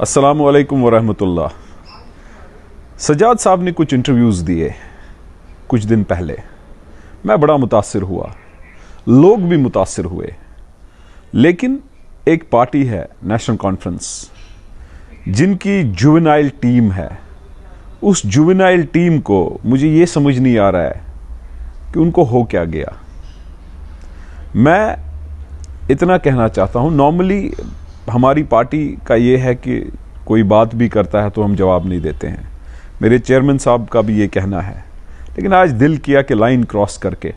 अस्सलामु अलैकुम वरहमतुल्लाह। सजाद साहब ने कुछ इंटरव्यूज़ दिए कुछ दिन पहले। मैं बड़ा मुतासिर हुआ, लोग भी मुतासिर हुए। लेकिन एक पार्टी है नेशनल कॉन्फ्रेंस, जिनकी जुवेनाइल टीम है। उस जुवेनाइल टीम को मुझे ये समझ नहीं आ रहा है कि उनको हो क्या गया। मैं इतना कहना चाहता हूँ, नॉर्मली हमारी पार्टी का ये है कि कोई बात भी करता है तो हम जवाब नहीं देते हैं। मेरे चेयरमैन साहब का भी ये कहना है, लेकिन आज दिल किया कि लाइन क्रॉस करके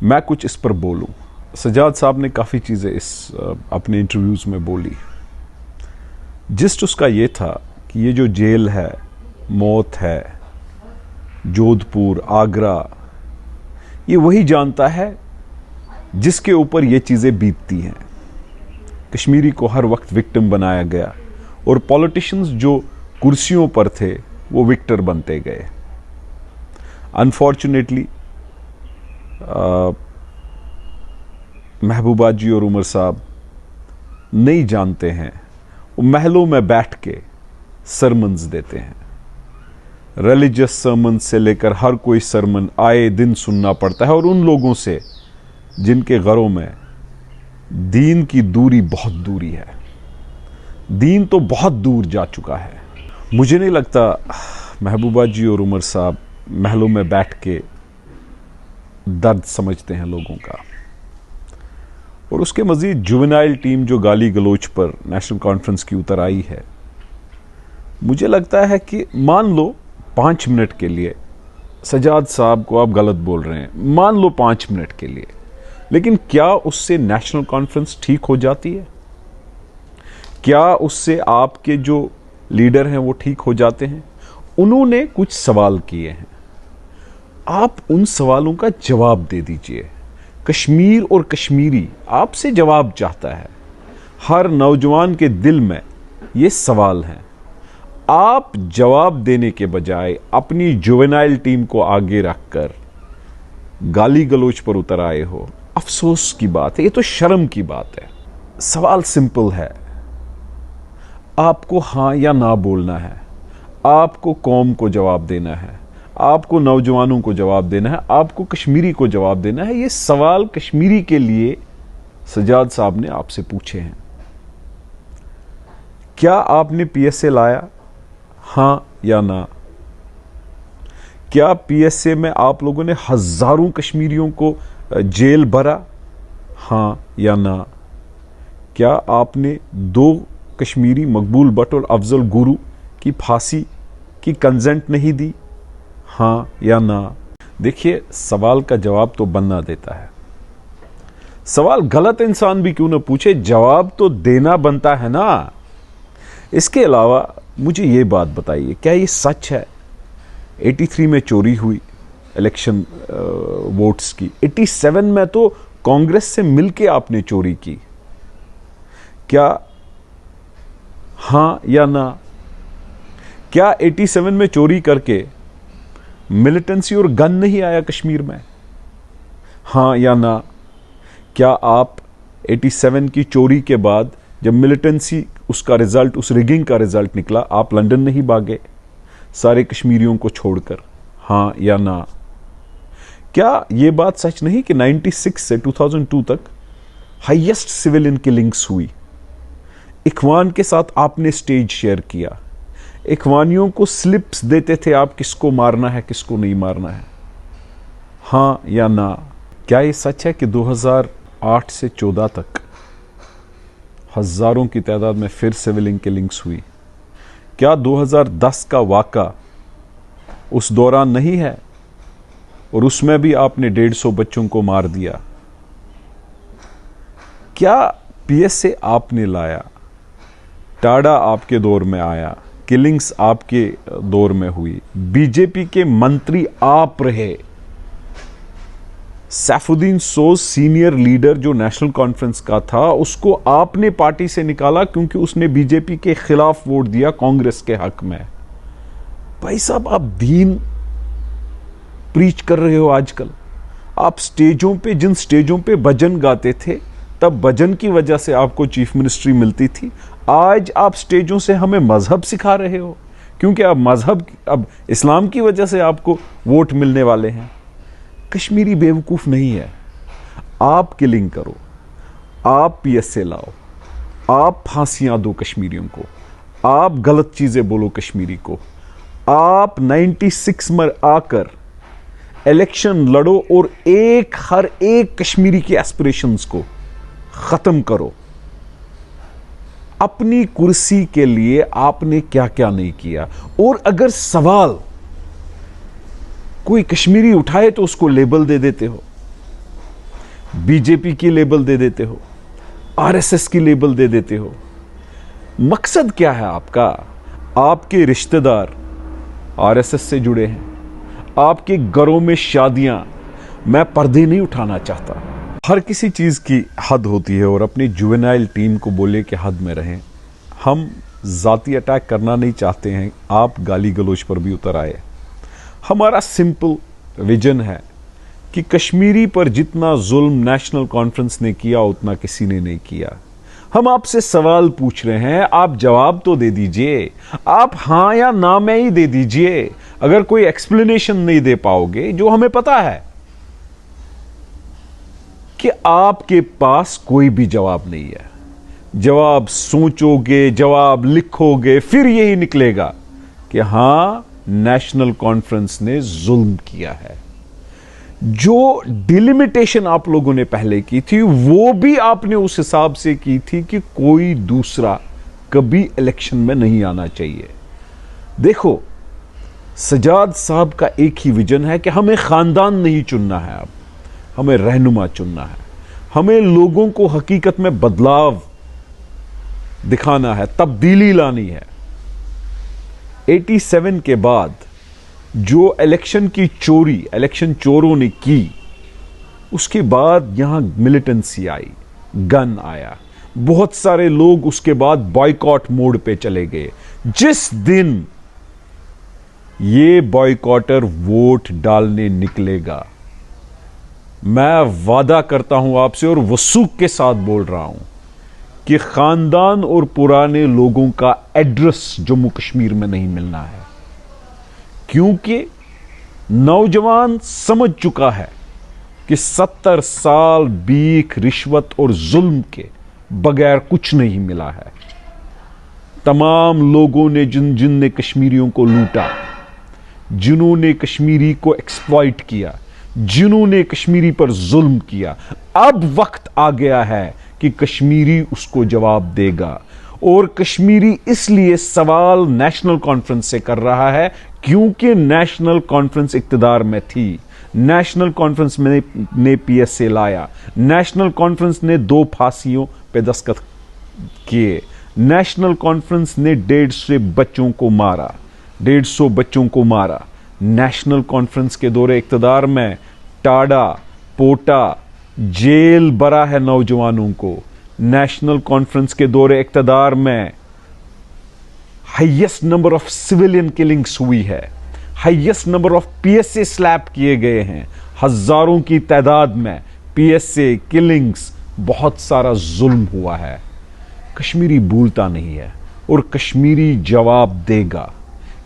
मैं कुछ इस पर बोलूं। सजाद साहब ने काफ़ी चीज़ें इस अपने इंटरव्यूज़ में बोली। जिस्ट उसका ये था कि ये जो जेल है, मौत है, जोधपुर, आगरा, ये वही जानता है जिसके ऊपर ये चीज़ें बीतती हैं। कश्मीरी को हर वक्त विक्टिम बनाया गया और पॉलिटिशियंस जो कुर्सियों पर थे वो विक्टर बनते गए। अनफॉर्चुनेटली महबूबा जी और उमर साहब नहीं जानते हैं, वो महलों में बैठ के सरमन्स देते हैं। रिलीजियस सरमन से लेकर हर कोई सरमन आए दिन सुनना पड़ता है, और उन लोगों से जिनके घरों में दीन की दूरी बहुत दूरी है। दीन तो बहुत दूर जा चुका है। मुझे नहीं लगता महबूबा जी और उमर साहब महलों में बैठ के दर्द समझते हैं लोगों का। और उसके मजीद जुवेनाइल टीम जो गाली गलोच पर नेशनल कॉन्फ्रेंस की उतर आई है, मुझे लगता है कि मान लो 5 मिनट के लिए सजाद साहब को आप गलत बोल रहे हैं, मान लो 5 मिनट के लिए, लेकिन क्या उससे नेशनल कॉन्फ्रेंस ठीक हो जाती है? क्या उससे आपके जो लीडर हैं वो ठीक हो जाते हैं? उन्होंने कुछ सवाल किए हैं, आप उन सवालों का जवाब दे दीजिए। कश्मीर और कश्मीरी आपसे जवाब चाहता है। हर नौजवान के दिल में ये सवाल हैं। आप जवाब देने के बजाय अपनी जुवेनाइल टीम को आगे रखकर गाली गलोच पर उतर आए हो। अफसोस की बात है, ये तो शर्म की बात है। सवाल सिंपल है, आपको हाँ या ना बोलना है, आपको कौम को जवाब देना है, आपको नौजवानों को जवाब देना है, आपको कश्मीरी को जवाब देना है। ये सवाल कश्मीरी के लिए सजाद साहब ने आपसे पूछे हैं। क्या आपने पीएसए लाया, हाँ या ना? क्या पीएसए में आप लोगों ने हजारों कश्मीरियों को जेल भरा, हाँ या ना? क्या आपने 2 कश्मीरी मकबूल भट्ट और अफजल गुरु की फांसी की कंसेंट नहीं दी, हाँ या ना? देखिए, सवाल का जवाब तो बनना देता है। सवाल गलत इंसान भी क्यों ना पूछे, जवाब तो देना बनता है ना। इसके अलावा मुझे ये बात बताइए, क्या ये सच है 83 में चोरी हुई इलेक्शन वोट्स की? 87 में तो कांग्रेस से मिलके आपने चोरी की। क्या हाँ या ना? क्या 87 में चोरी करके मिलिटेंसी और गन नहीं आया कश्मीर में, हाँ या ना? क्या आप 87 की चोरी के बाद जब मिलिटेंसी उसका रिजल्ट, उस रिगिंग का रिजल्ट निकला, आप लंदन नहीं भागे सारे कश्मीरियों को छोड़कर, हाँ या ना? क्या यह बात सच नहीं कि 96 से 2002 तक हाईएस्ट सिविलियन किलिंग्स हुई? इखवान के साथ आपने स्टेज शेयर किया, इखवानियों को स्लिप्स देते थे आप किसको मारना है किसको नहीं मारना है, हाँ या ना? क्या यह सच है कि 2008 से 14 तक हजारों की तादाद में फिर सिविलियन किलिंग्स हुई? क्या 2010 का वाक़ा उस दौरान नहीं है और उसमें भी आपने 150 बच्चों को मार दिया? क्या पीएसए आपने लाया, टाडा आपके दौर में आया, किलिंग्स आपके दौर में हुई, बीजेपी के मंत्री आप रहे, सैफुद्दीन सोज सीनियर लीडर जो नेशनल कॉन्फ्रेंस का था उसको आपने पार्टी से निकाला क्योंकि उसने बीजेपी के खिलाफ वोट दिया कांग्रेस के हक में। भाई साहब, आप दीन प्रीच कर रहे हो आजकल। आप स्टेजों पे, जिन स्टेजों पे भजन गाते थे, तब भजन की वजह से आपको चीफ मिनिस्ट्री मिलती थी। आज आप स्टेजों से हमें मजहब सिखा रहे हो, क्योंकि अब इस्लाम की वजह से आपको वोट मिलने वाले हैं। कश्मीरी बेवकूफ नहीं है। आप किलिंग करो, आप पीएसए लाओ, आप फांसियां दो कश्मीरियों को, आप गलत चीजें बोलो कश्मीरी को, आप 96 में आकर इलेक्शन लड़ो और हर एक कश्मीरी के एस्पिरेशंस को खत्म करो। अपनी कुर्सी के लिए आपने क्या क्या नहीं किया। और अगर सवाल कोई कश्मीरी उठाए तो उसको लेबल दे देते हो, बीजेपी की लेबल दे देते हो, आरएसएस की लेबल दे देते हो। मकसद क्या है आपका? आपके रिश्तेदार आरएसएस से जुड़े हैं, आपके घरों में शादियां, मैं पर्दे नहीं उठाना चाहता। हर किसी चीज की हद होती है और अपनी जुवेनाइल टीम को बोले कि हद में रहें। हम जाती अटैक करना नहीं चाहते हैं, आप गाली गलोच पर भी उतर आए। हमारा सिंपल विजन है कि कश्मीरी पर जितना जुल्म नेशनल कॉन्फ्रेंस ने किया उतना किसी ने नहीं किया। हम आपसे सवाल पूछ रहे हैं, आप जवाब तो दे दीजिए। आप हां या ना में ही दे दीजिए। अगर कोई एक्सप्लेनेशन नहीं दे पाओगे, जो हमें पता है कि आपके पास कोई भी जवाब नहीं है, जवाब सोचोगे, जवाब लिखोगे, फिर यही निकलेगा कि हां नेशनल कॉन्फ्रेंस ने जुल्म किया है। जो डिलिमिटेशन आप लोगों ने पहले की थी वो भी आपने उस हिसाब से की थी कि कोई दूसरा कभी इलेक्शन में नहीं आना चाहिए। देखो, सजाद साहब का एक ही विजन है कि हमें खानदान नहीं चुनना है, अब हमें रहनुमा चुनना है। हमें लोगों को हकीकत में बदलाव दिखाना है, तब्दीली लानी है। 87 के बाद जो इलेक्शन की चोरी इलेक्शन चोरों ने की, उसके बाद यहां मिलिटेंसी आई, गन आया, बहुत सारे लोग उसके बाद बॉयकॉट मोड पे चले गए। जिस दिन ये बॉयकॉटर वोट डालने निकलेगा, मैं वादा करता हूं आपसे और वसूख के साथ बोल रहा हूं कि खानदान और पुराने लोगों का एड्रेस जम्मू कश्मीर में नहीं मिलना है, क्योंकि नौजवान समझ चुका है कि 70 साल भीख, रिश्वत और जुल्म के बगैर कुछ नहीं मिला है। तमाम लोगों ने जिनने कश्मीरियों को लूटा, जिन्होंने कश्मीरी को एक्सप्लॉइट किया, जिन्होंने कश्मीरी पर जुल्म किया, अब वक्त आ गया है कि कश्मीरी उसको जवाब देगा। और कश्मीरी इसलिए सवाल नेशनल कॉन्फ्रेंस से कर रहा है क्योंकि नेशनल कॉन्फ्रेंस इक्तदार में थी। नेशनल कॉन्फ्रेंस ने पीएसए लाया, नेशनल कॉन्फ्रेंस ने 2 फांसियों पे दस्तखत किए, नेशनल कॉन्फ्रेंस ने 150 बच्चों को मारा, 150 बच्चों को मारा। नेशनल कॉन्फ्रेंस के दौरे इक्तदार में टाडा, पोटा, जेल भरा है नौजवानों को। नेशनल कॉन्फ्रेंस के दौरे इक्तदार में highest number of civilian killings हुई है, highest number of PSA slap किए गए हैं, हजारों की तादाद में पीएसए किलिंग्स, बहुत सारा जुल्म हुआ है। कश्मीरी भूलता नहीं है और कश्मीरी जवाब देगा।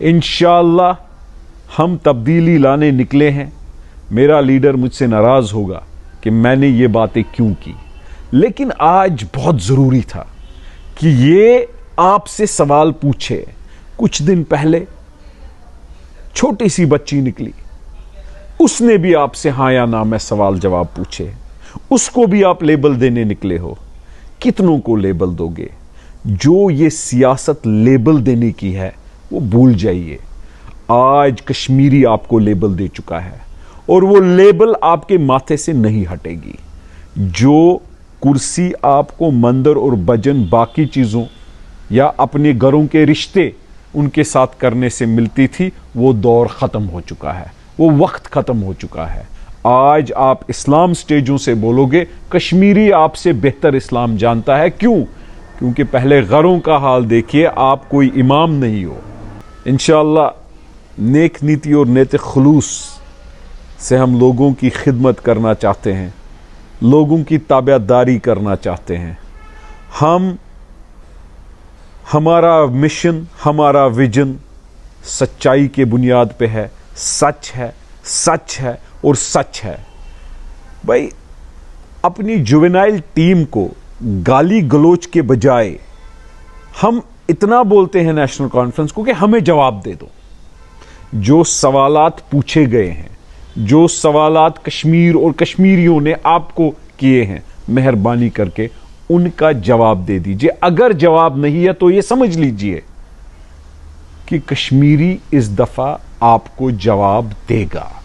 इंशाअल्लाह हम तब्दीली लाने निकले हैं। मेरा लीडर मुझसे नाराज होगा कि मैंने ये बातें क्यों की, लेकिन आज बहुत जरूरी था कि ये आपसे सवाल पूछे। कुछ दिन पहले छोटी सी बच्ची निकली, उसने भी आपसे हां या ना में सवाल जवाब पूछे, उसको भी आप लेबल देने निकले हो। कितनों को लेबल दोगे? जो ये सियासत लेबल देने की है वो भूल जाइए। आज कश्मीरी आपको लेबल दे चुका है और वो लेबल आपके माथे से नहीं हटेगी। जो कुर्सी आपको मंदिर और भजन, बाकी चीजों या अपने घरों के रिश्ते उनके साथ करने से मिलती थी, वो दौर खत्म हो चुका है, वो वक्त खत्म हो चुका है। आज आप इस्लाम स्टेजों से बोलोगे, कश्मीरी आपसे बेहतर इस्लाम जानता है। क्यों? क्योंकि पहले घरों का हाल देखिए, आप कोई इमाम नहीं हो। इंशाअल्लाह नेक नीति और नेक खुलूस से हम लोगों की खिदमत करना चाहते हैं, लोगों की ताबेदारी करना चाहते हैं। हम हमारा मिशन, हमारा विजन सच्चाई के बुनियाद पे है, सच है, सच है और सच है। भाई अपनी जुवेनाइल टीम को गाली गलोच के बजाय हम इतना बोलते हैं नेशनल कॉन्फ्रेंस को कि हमें जवाब दे दो। जो सवालात पूछे गए हैं, जो सवालात कश्मीर और कश्मीरियों ने आपको किए हैं, मेहरबानी करके उनका जवाब दे दीजिए। अगर जवाब नहीं है तो यह समझ लीजिए कि कश्मीरी इस दफा आपको जवाब देगा।